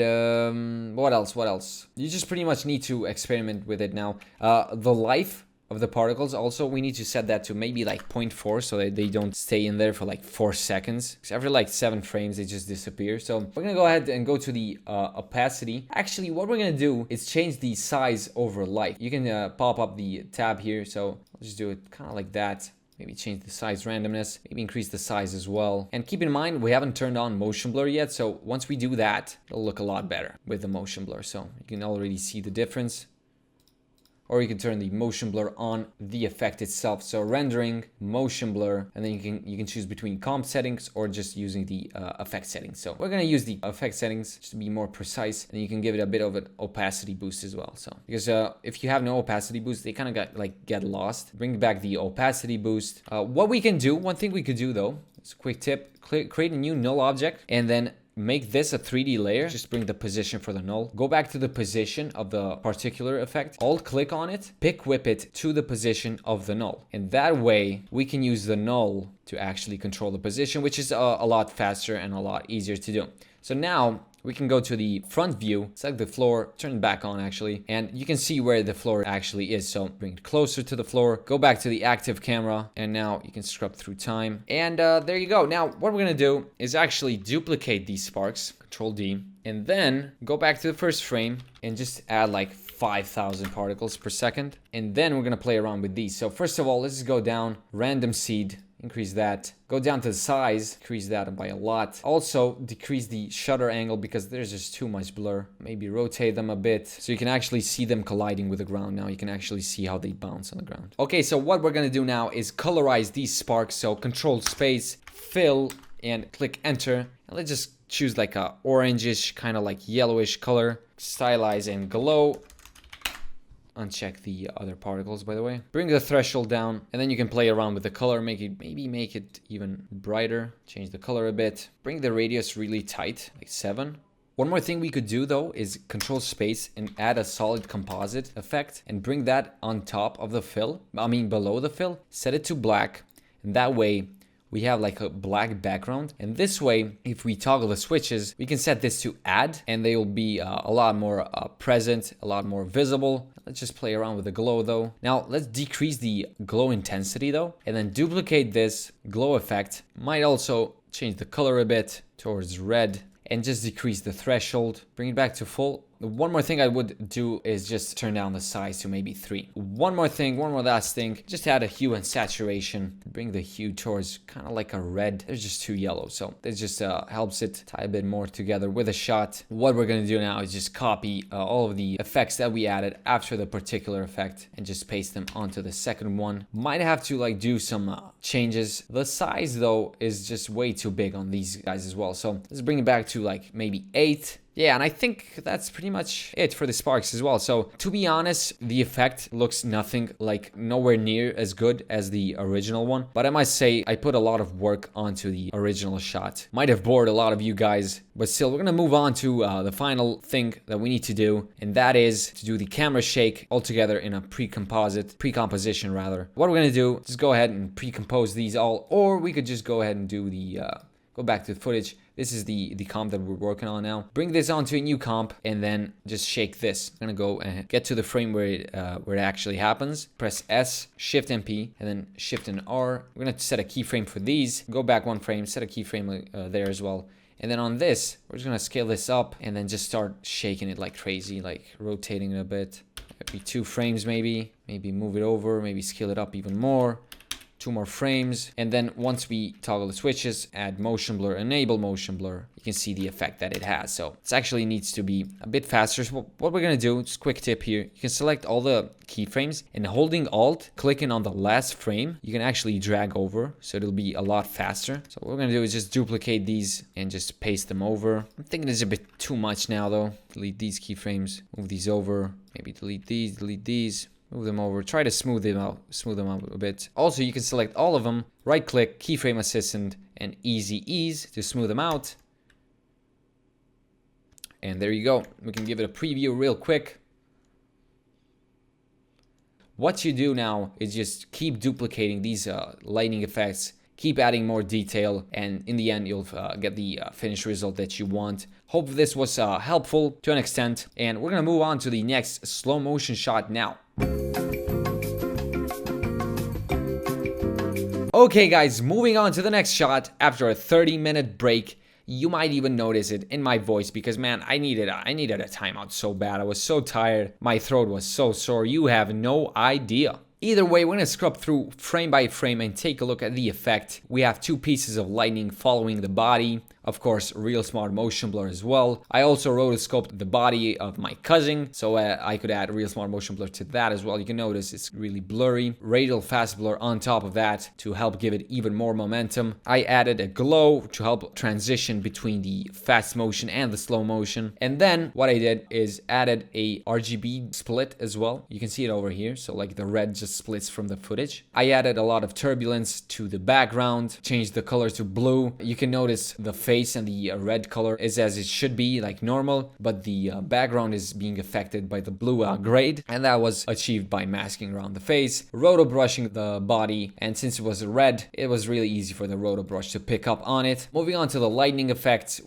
S1: what else? You just pretty much need to experiment with it now. The life of the particles also, we need to set that to maybe like 0.4 so that they don't stay in there for like 4 seconds, because after like 7 frames they just disappear. So we're gonna go ahead and go to the opacity. Actually, what we're gonna do is change the size over light. You can pop up the tab here, so I'll just do it kind of like that. Maybe change the size randomness, maybe increase the size as well. And keep in mind, we haven't turned on motion blur yet, so once we do that, it'll look a lot better with the motion blur. So you can already see the difference. or you can turn the motion blur on the effect itself. So rendering, motion blur, and then you can choose between comp settings or just using the effect settings. So we're gonna use the effect settings just to be more precise, and you can give it a bit of an opacity boost as well. So because if you have no opacity boost, they kind of get lost. Bring back the opacity boost. What we can do, one thing we could do though, it's a quick tip, create a new null object and then make this a 3D layer. Just bring the position for the null. Go back to the position of the particular effect. Alt click on it. Pick whip it to the position of the null. And that way we can use the null to actually control the position, which is a lot faster and a lot easier to do. So now we can go to the front view, select the floor, turn it back on actually, and you can see where the floor actually is. So bring it closer to the floor, go back to the active camera, and now you can scrub through time. And there you go. Now what we're gonna do is actually duplicate these sparks, Control D, and then go back to the first frame and just add like 5,000 particles per second. And then we're gonna play around with these. So first of all, let's just go down, random seed, increase that, go down to the size, increase that by a lot. Also decrease the shutter angle because there's just too much blur. Maybe rotate them a bit so you can actually see them colliding with the ground. Now you can actually see how they bounce on the ground. Okay, so what we're gonna do now is colorize these sparks. So Control Space, Fill, and click Enter. And let's just choose like a orangish, kind of like yellowish color. Stylize and glow. Uncheck the other particles, by the way. Bring the threshold down, and then you can play around with the color, maybe make it even brighter, change the color a bit. Bring the radius really tight, like 7. One more thing we could do though is Control Space and add a solid composite effect and bring that on top of the fill, below the fill, set it to black, and that way we have like a black background. And this way, if we toggle the switches, we can set this to add and they will be a lot more present, a lot more visible. Let's just play around with the glow though. Now let's decrease the glow intensity though, and then duplicate this glow effect. Might also change the color a bit towards red and just decrease the threshold, bring it back to full. One more thing I would do is just turn down the size to maybe 3. One more last thing, just add a hue and saturation. Bring the hue towards kind of like a red. There's just too yellow, so this just helps it tie a bit more together with a shot. What we're gonna do now is just copy all of the effects that we added after the particular effect and just paste them onto the second one. Might have to like do some changes. The size though is just way too big on these guys as well. So let's bring it back to like maybe 8. Yeah, and I think that's pretty much it for the sparks as well. So to be honest, the effect looks nowhere near as good as the original one. But I must say, I put a lot of work onto the original shot. Might have bored a lot of you guys, but still, we're gonna move on to the final thing that we need to do. And that is to do the camera shake all together in a pre-composition rather. What we're gonna do, just go ahead and pre-compose these all, or we could just go ahead and do the, go back to the footage. This is the comp that we're working on now. Bring this onto a new comp and then just shake this. I'm gonna go and get to the frame where it actually happens. Press S, Shift and P, and then Shift and R. We're gonna set a keyframe for these. Go back 1 frame, set a keyframe there as well. And then on this, we're just gonna scale this up and then just start shaking it like crazy, like rotating it a bit. Maybe 2 frames maybe move it over, maybe scale it up even more. 2 more frames, and then once we toggle the switches, add motion blur, enable motion blur, you can see the effect that it has. So it actually needs to be a bit faster. So what we're gonna do, just quick tip here, you can select all the keyframes and holding Alt, clicking on the last frame, you can actually drag over, so it'll be a lot faster. So what we're gonna do is just duplicate these and just paste them over. I'm thinking it's a bit too much now though. Delete these keyframes, move these over, maybe delete these. Move them over, try to smooth them out a bit. Also, you can select all of them, right click, keyframe assistant, and easy ease to smooth them out. And there you go. We can give it a preview real quick. What you do now is just keep duplicating these lighting effects, keep adding more detail, and in the end, you'll get the finished result that you want. Hope this was helpful to an extent, and we're gonna move on to the next slow motion shot now. Okay guys, moving on to the next shot after a 30-minute break. You might even notice it in my voice because man, I needed a timeout so bad. I was so tired. My throat was so sore. You have no idea. Either way, we're gonna scrub through frame by frame and take a look at the effect. We have 2 pieces of lightning following the body. Of course, real smart motion blur as well. I also rotoscoped the body of my cousin, so I could add real smart motion blur to that as well. You can notice it's really blurry. Radial fast blur on top of that to help give it even more momentum. I added a glow to help transition between the fast motion and the slow motion. And then what I did is added a RGB split as well. You can see it over here. So like the red just splits from the footage. I added a lot of turbulence to the background, changed the color to blue. You can notice the face and the red color is as it should be, like normal, but the background is being affected by the blue grade, and that was achieved by masking around the face, roto brushing the body, and since it was red, it was really easy for the roto brush to pick up on it. Moving on to the lightning effects,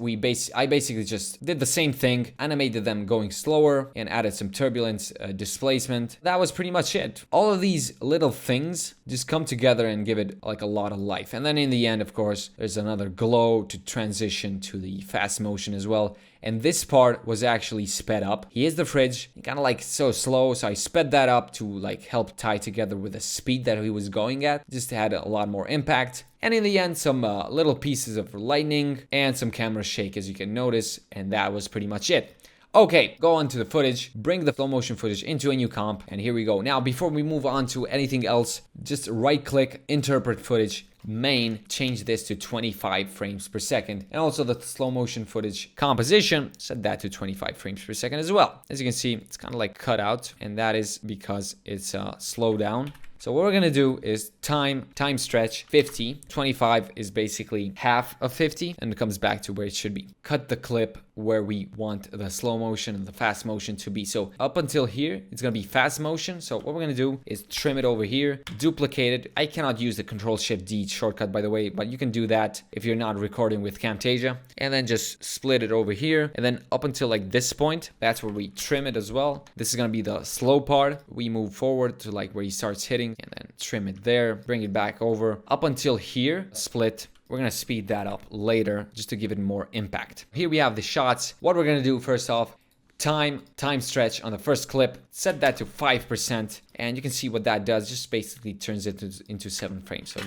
S1: I basically just did the same thing, animated them going slower, and added some turbulence, displacement. That was pretty much it. All of these little things just come together and give it like a lot of life. And then in the end, of course, there's another glow to transition to the fast motion as well. And this part was actually sped up. Here's the fridge, kind of like so slow, so I sped that up to like help tie together with the speed that he was going at. Just had a lot more impact. And in the end, some little pieces of lightning and some camera shake, as you can notice, and that was pretty much it. Okay, go on to the footage, bring the slow motion footage into a new comp, and here we go. Now, before we move on to anything else, just right click, interpret footage, main, change this to 25 frames per second. And also the slow motion footage composition, set that to 25 frames per second as well. As you can see, it's kind of like cut out, and that is because it's slowed down. So what we're gonna do is time stretch 50. 25 is basically half of 50, and it comes back to where it should be. Cut the clip where we want the slow motion and the fast motion to be. So up until here, it's gonna be fast motion. So what we're gonna do is trim it over here, duplicate it. I cannot use the Control-Shift-D shortcut, by the way, but you can do that if you're not recording with Camtasia. And then just split it over here. And then up until like this point, that's where we trim it as well. This is gonna be the slow part. We move forward to like where he starts hitting, and then trim it there, bring it back over. Up until here, split. We're gonna speed that up later just to give it more impact. Here we have the shots. What we're gonna do first off, time stretch on the first clip, set that to 5%, and you can see what that does. Just basically turns it into 7 frames. So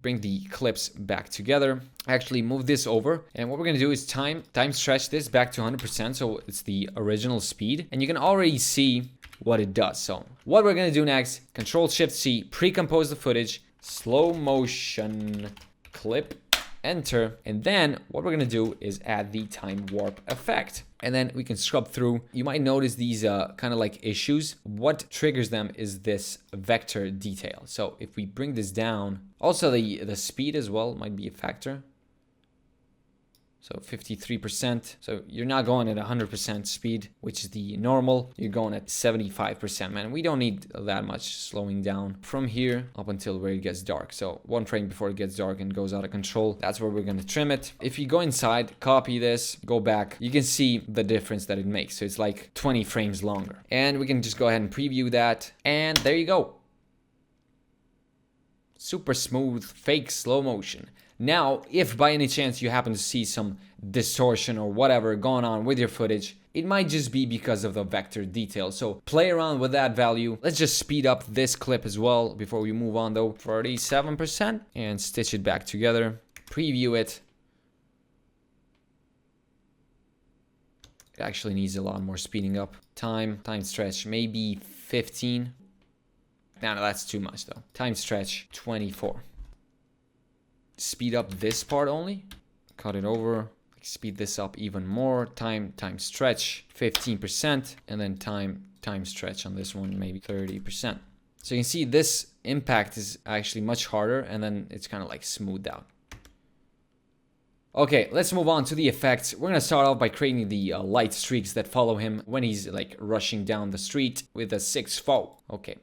S1: bring the clips back together. Actually move this over, and what we're gonna do is time stretch this back to 100%, so it's the original speed, and you can already see what it does. So what we're gonna do next, Control-Shift-C, pre-compose the footage, slow motion, clip, enter, and then what we're gonna do is add the time warp effect, and then we can scrub through. You might notice these kind of like issues. What triggers them is this vector detail. So if we bring this down, also the speed as well might be a factor. So 53%. So you're not going at 100% speed, which is the normal. You're going at 75%, man. We don't need that much slowing down from here up until where it gets dark. So 1 frame before it gets dark and goes out of control. That's where we're going to trim it. If you go inside, copy this, go back, you can see the difference that it makes. So it's like 20 frames longer. And we can just go ahead and preview that. And there you go. Super smooth, fake slow motion. Now, if by any chance you happen to see some distortion or whatever going on with your footage, it might just be because of the vector detail. So play around with that value. Let's just speed up this clip as well before we move on though. 47%, and stitch it back together. Preview it. It actually needs a lot more speeding up. Time stretch, maybe 15. No, that's too much though. Time stretch, 24. Speed up this part only, cut it over, speed this up even more. Time stretch 15%, and then time stretch on this one maybe 30%. So you can see this impact is actually much harder, and then it's kind of like smoothed out. Okay, let's move on to the effects. We're gonna start off by creating the light streaks that follow him when he's like rushing down the street with a 6-foe. Okay,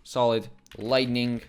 S1: solid lightning.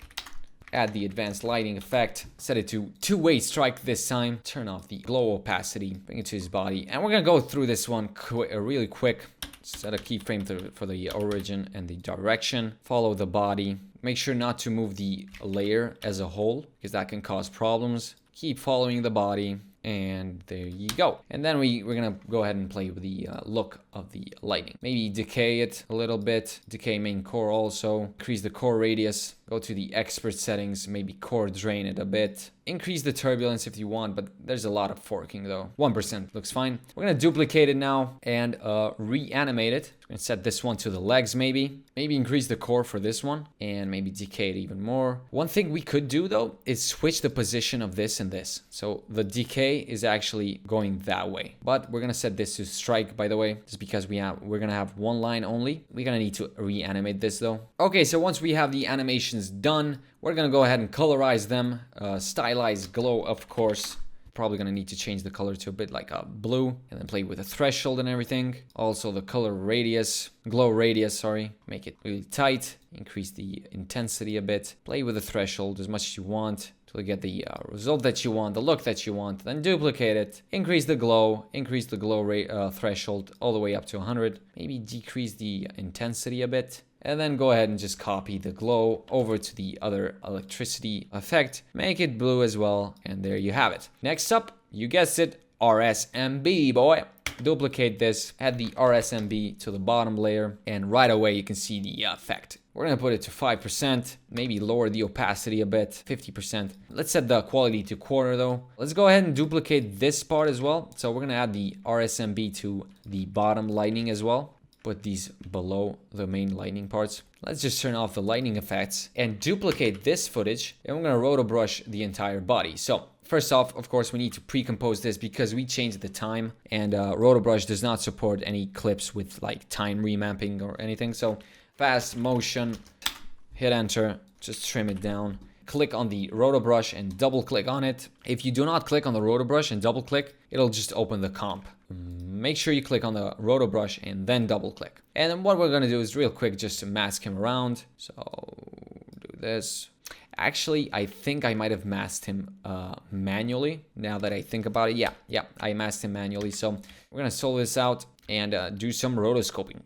S1: Add the advanced lighting effect, set it to two-way strike this time, turn off the glow opacity, bring it to his body, and we're gonna go through this one really quick. Set a keyframe for the origin and the direction, follow the body, make sure not to move the layer as a whole, because that can cause problems. Keep following the body, and there you go. And then we're gonna go ahead and play with the look of the lighting. Maybe decay it a little bit, decay main core also, increase the core radius, Go to the expert settings, maybe core drain it a bit. Increase the turbulence if you want, but there's a lot of forking though. 1% looks fine. We're gonna duplicate it now and reanimate it. We're gonna set this one to the legs maybe. Maybe increase the core for this one and maybe decay it even more. One thing we could do though is switch the position of this and this. So the decay is actually going that way. But we're gonna set this to strike, by the way, just because we're gonna have one line only. We're gonna need to reanimate this though. Okay, so once we have the animations done, we're gonna go ahead and colorize them. Stylize glow, of course. Probably gonna need to change the color to a bit like a blue and then play with the threshold and everything. Also the color radius, glow radius, sorry. Make it really tight. Increase the intensity a bit. Play with the threshold as much as you want till you get the result that you want, the look that you want. Then duplicate it. Increase the glow threshold all the way up to 100. Maybe decrease the intensity a bit. And then go ahead and just copy the glow over to the other electricity effect. Make it blue as well. And there you have it. Next up, you guessed it, RSMB, boy. Duplicate this, add the RSMB to the bottom layer, and right away you can see the effect. We're gonna put it to 5%, maybe lower the opacity a bit, 50%. Let's set the quality to quarter though. Let's go ahead and duplicate this part as well. So we're gonna add the RSMB to the bottom lightning as well. Put these below the main lightning parts. Let's just turn off the lightning effects and duplicate this footage, and we're gonna roto brush the entire body. So first off, of course, we need to pre-compose this because we changed the time, and roto brush does not support any clips with like time remapping or anything. So fast motion, hit enter, just trim it down. Click on the roto brush and double click on it. If you do not click on the roto brush and double click, it'll just open the comp. Make sure you click on the roto brush and then double click. And then what we're gonna do is real quick just to mask him around. So do this. Actually, I think I might have masked him manually now that I think about it. Yeah, I masked him manually. So we're gonna solve this out and do some rotoscoping.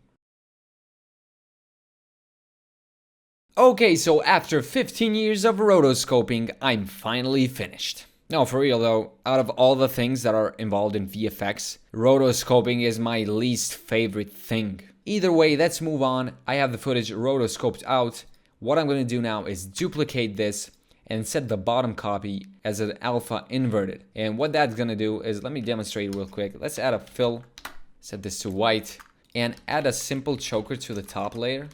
S1: Okay, so after 15 years of rotoscoping, I'm finally finished. No, for real though, out of all the things that are involved in VFX, rotoscoping is my least favorite thing. Either way, let's move on. I have the footage rotoscoped out. What I'm going to do now is duplicate this and set the bottom copy as an alpha inverted. And what that's going to do is, let me demonstrate real quick. Let's add a fill, set this to white, and add a simple choker to the top layer.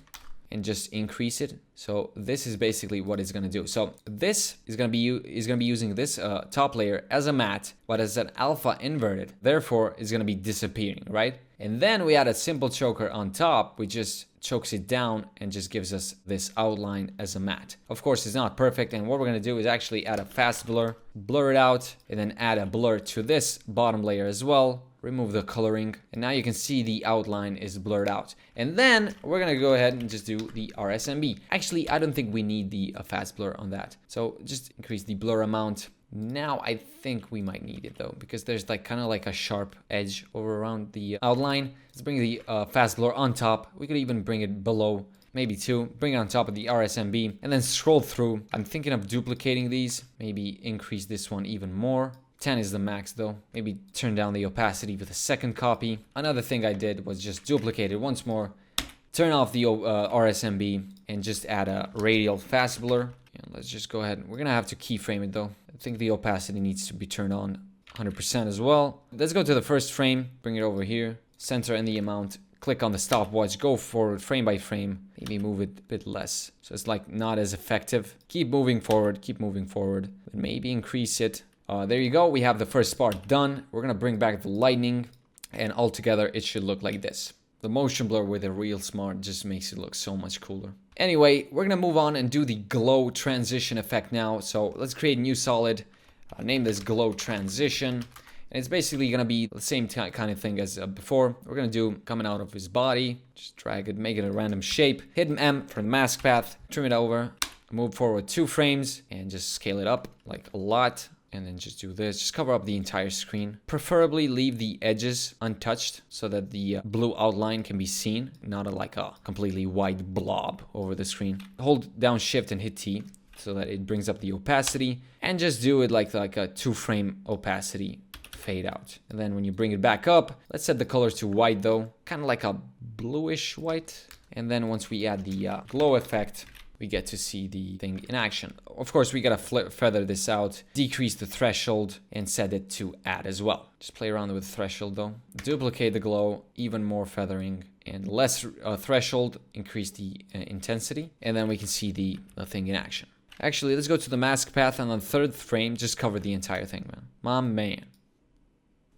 S1: And just increase it. So this is basically what it's gonna do. So this is gonna be using this top layer as a matte, but as an alpha inverted. Therefore, it's gonna be disappearing, right? And then we add a simple choker on top, which just chokes it down and just gives us this outline as a matte. Of course, it's not perfect, and what we're gonna do is actually add a fast blur, blur it out, and then add a blur to this bottom layer as well. Remove the coloring, and now you can see the outline is blurred out. And then we're gonna go ahead and just do the RSMB. Actually, I don't think we need the fast blur on that. So just increase the blur amount. Now I think we might need it though, because there's like kind of like a sharp edge over around the outline. Let's bring the fast blur on top. We could even bring it below, maybe two. Bring it on top of the RSMB, and then scroll through. I'm thinking of duplicating these. Maybe increase this one even more. 10 is the max though. Maybe turn down the opacity with a second copy. Another thing I did was just duplicate it once more, turn off the RSMB, and just add a radial fast blur. And let's just go ahead. We're gonna have to keyframe it though. I think the opacity needs to be turned on 100% as well. Let's go to the first frame, bring it over here, center in the amount, click on the stopwatch, go forward frame by frame, maybe move it a bit less. So it's like not as effective. Keep moving forward, and maybe increase it. There you go, we have the first part done. We're gonna bring back the lightning, and altogether it should look like this. The motion blur with a real smart just makes it look so much cooler. Anyway, we're gonna move on and do the glow transition effect now. So let's create a new solid, name this glow transition. And it's basically gonna be the same kind of thing as before. We're gonna do coming out of his body, just drag it, make it a random shape, hit M for the mask path, trim it over, move forward 2 frames, and just scale it up like a lot. And then just do this, just cover up the entire screen. Preferably leave the edges untouched so that the blue outline can be seen, not like a completely white blob over the screen. Hold down shift and hit T so that it brings up the opacity, and just do it like a 2-frame opacity fade out. And then when you bring it back up, let's set the colors to white though, kind of like a bluish white. And then once we add the glow effect, we get to see the thing in action. Of course, we gotta feather this out, decrease the threshold, and set it to add as well. Just play around with threshold though. Duplicate the glow, even more feathering, and less threshold, increase the intensity, and then we can see the thing in action. Actually, let's go to the mask path, and on the 3rd frame, just cover the entire thing, man. My man.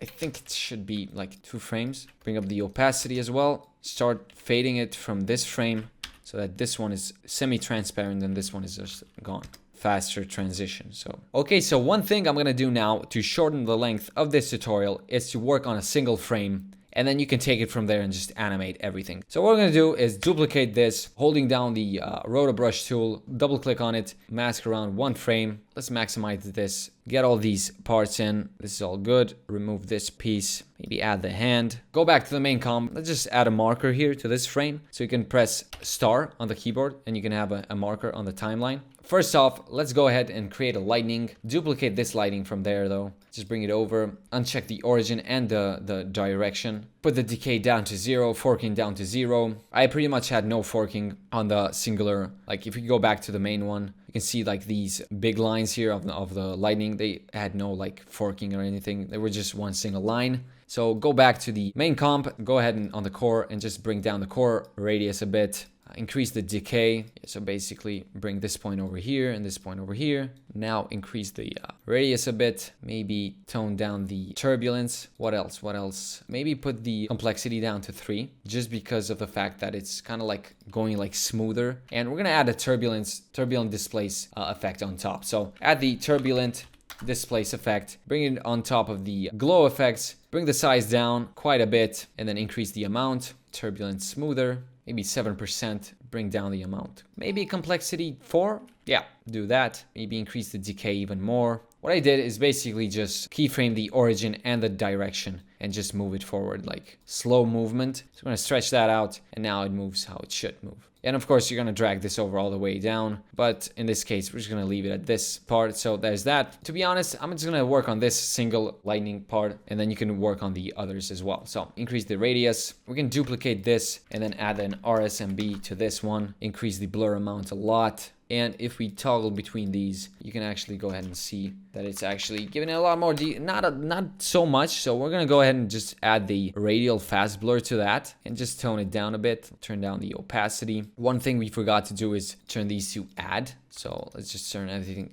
S1: I think it should be like 2 frames. Bring up the opacity as well. Start fading it from this frame so that this one is semi-transparent and this one is just gone. Faster transition. Okay, so one thing I'm gonna do now to shorten the length of this tutorial is to work on a single frame, and then you can take it from there and just animate everything. So what we're gonna do is duplicate this, holding down the roto brush tool, double click on it, mask around 1 frame. Let's maximize this, get all these parts in. This is all good. Remove this piece, maybe add the hand. Go back to the main comp. Let's just add a marker here to this frame. So you can press star on the keyboard and you can have a marker on the timeline. First off, let's go ahead and create a lightning. Duplicate this lightning from there though. Just bring it over, uncheck the origin and the direction. Put the decay down to 0, forking down to 0. I pretty much had no forking on the singular. Like if you go back to the main one, you can see like these big lines here of the lightning. They had no like forking or anything. They were just one single line. So go back to the main comp, go ahead and on the core and just bring down the core radius a bit. Increase the decay, so basically bring this point over here and this point over here. Now increase the radius a bit, maybe tone down the turbulence. What else? Maybe put the complexity down to 3, just because of the fact that it's kind of like going like smoother. And we're gonna add a turbulent displace effect on top. So add the turbulent displace effect, bring it on top of the glow effects, bring the size down quite a bit, and then increase the amount, turbulent smoother. Maybe 7%, bring down the amount. Maybe complexity 4? Yeah, do that. Maybe increase the decay even more. What I did is basically just keyframe the origin and the direction and just move it forward, like slow movement. So I'm gonna stretch that out and now it moves how it should move. And of course, you're gonna drag this over all the way down. But in this case, we're just gonna leave it at this part. So there's that. To be honest, I'm just gonna work on this single lightning part and then you can work on the others as well. So increase the radius. We can duplicate this and then add an RSMB to this one. Increase the blur amount a lot. And if we toggle between these, you can actually go ahead and see that it's actually giving it a lot more, not so much. So we're gonna go ahead and just add the radial fast blur to that and just tone it down a bit, turn down the opacity. One thing we forgot to do is turn these to add. So let's just turn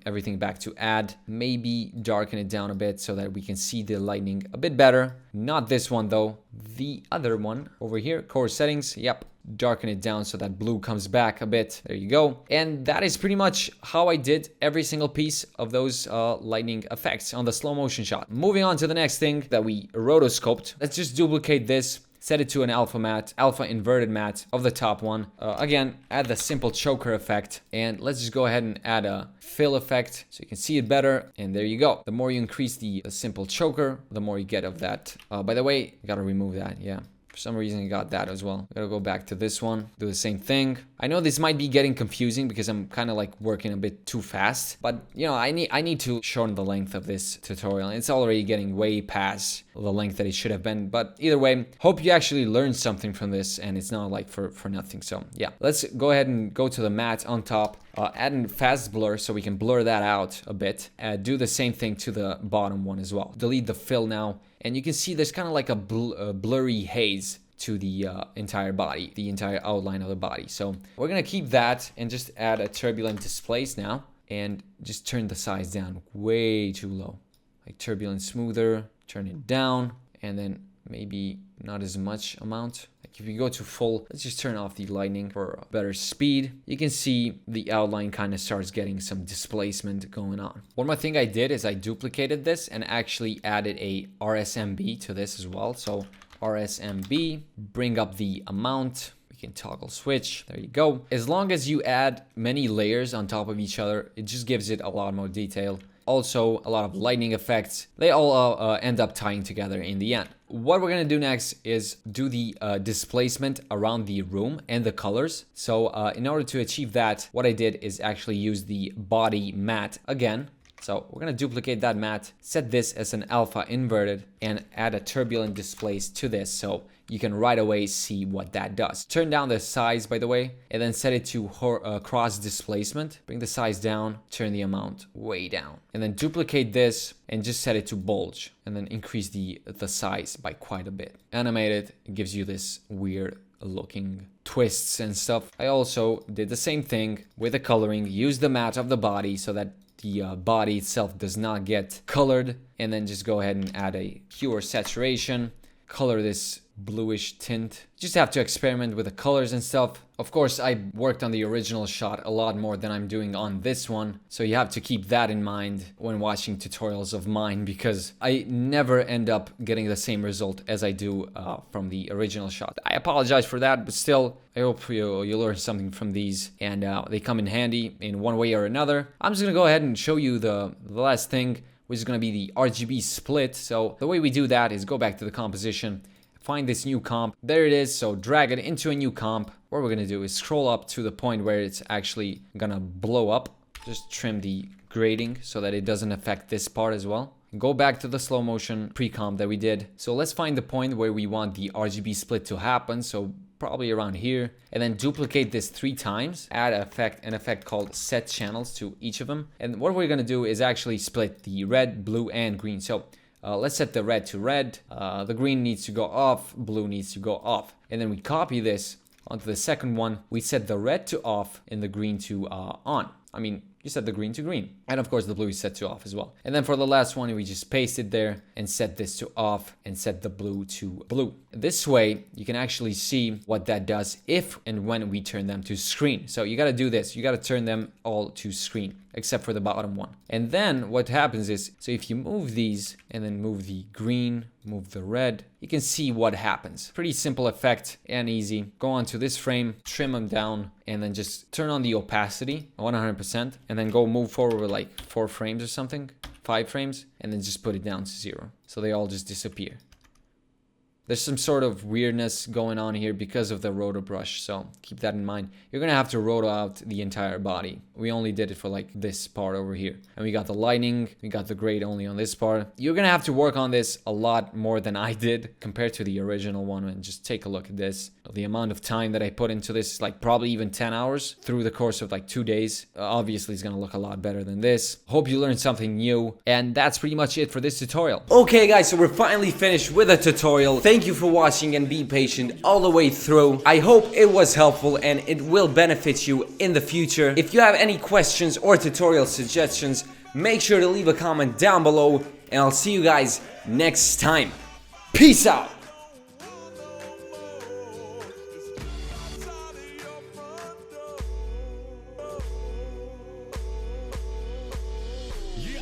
S1: everything back to add. Maybe darken it down a bit so that we can see the lightning a bit better. Not this one though, the other one over here, core settings, yep. Darken it down so that blue comes back a bit. There you go. And that is pretty much how I did every single piece of those lightning effects on the slow motion shot. Moving on to the next thing that we rotoscoped. Let's just duplicate this, set it to an alpha matte, alpha inverted matte of the top one. Again, add the simple choker effect, and let's just go ahead and add a fill effect so you can see it better. And there you go. The more you increase the simple choker, the more you get of that. By the way, you gotta remove that, yeah. For some reason, I got that as well. Gotta go back to this one, do the same thing. I know this might be getting confusing because I'm kind of like working a bit too fast, but you know, I need to shorten the length of this tutorial. It's already getting way past the length that it should have been, but either way, hope you actually learned something from this and it's not like for nothing. So yeah, let's go ahead and go to the matte on top. Add in fast blur so we can blur that out a bit. Do the same thing to the bottom one as well. Delete the fill now. And you can see there's kind of like a blurry haze to the entire body, the entire outline of the body. So we're gonna keep that and just add a turbulent displace now and just turn the size down way too low. Like turbulent smoother, turn it down, and then maybe not as much amount. Like if you go to full, let's just turn off the lightning for better speed. You can see the outline kind of starts getting some displacement going on. One more thing I did is I duplicated this and actually added a RSMB to this as well. So RSMB, bring up the amount. We can toggle switch. There you go. As long as you add many layers on top of each other, it just gives it a lot more detail. Also, a lot of lightning effects. They all end up tying together in the end. What we're gonna do next is do the displacement around the room and the colors. So in order to achieve that, what I did is actually use the body matte again. So we're gonna duplicate that matte, set this as an alpha inverted, and add a turbulent displace to this so you can right away see what that does. Turn down the size, by the way, and then set it to cross displacement. Bring the size down, turn the amount way down. And then duplicate this and just set it to bulge. And then increase the size by quite a bit. Animate it, it gives you this weird looking twists and stuff. I also did the same thing with the coloring. Use the matte of the body so that the body itself does not get colored. And then just go ahead and add a pure saturation. Color this bluish tint. Just have to experiment with the colors and stuff. Of course, I worked on the original shot a lot more than I'm doing on this one, so you have to keep that in mind when watching tutorials of mine, because I never end up getting the same result as I do from the original shot. I apologize for that, but still, I hope you learn something from these, and they come in handy in one way or another. I'm just gonna go ahead and show you the last thing, which is going to be the RGB split. So the way we do that is go back to the composition, find this new comp. There it is. So drag it into a new comp. What we're going to do is scroll up to the point where it's actually going to blow up. Just trim the grading so that it doesn't affect this part as well. Go back to the slow motion pre-comp that we did. So let's find the point where we want the RGB split to happen. So probably around here, and then duplicate this 3 times. Add an effect called set channels to each of them. And what we're gonna do is actually split the red, blue, and green. So let's set the red to red. The green needs to go off, blue needs to go off. And then we copy this onto the second one. We set the red to off and the green to on. I mean, you set the green to green. And of course the blue is set to off as well. And then for the last one, we just paste it there and set this to off and set the blue to blue. This way, you can actually see what that does if and when we turn them to screen. So you gotta do this. You gotta turn them all to screen, except for the bottom one. And then what happens is, so if you move these and then move the green, move the red, you can see what happens. Pretty simple effect and easy. Go on to this frame, trim them down, and then just turn on the opacity 100%, and then go move forward with like 4 frames or something, 5 frames, and then just put it down to 0. So they all just disappear. There's some sort of weirdness going on here because of the roto brush, so keep that in mind. You're gonna have to roto out the entire body. We only did it for like this part over here. And we got the lighting, we got the grade only on this part. You're gonna have to work on this a lot more than I did compared to the original one, and just take a look at this. The amount of time that I put into this is like probably even 10 hours through the course of like 2 days. Obviously it's gonna look a lot better than this. Hope you learned something new, and that's pretty much it for this tutorial. Okay guys, so we're finally finished with a tutorial. Thank you for watching and be patient all the way through. I hope it was helpful and it will benefit you in the future. If you have any questions or tutorial suggestions, make sure to leave a comment down below, and I'll see you guys next time. Peace out!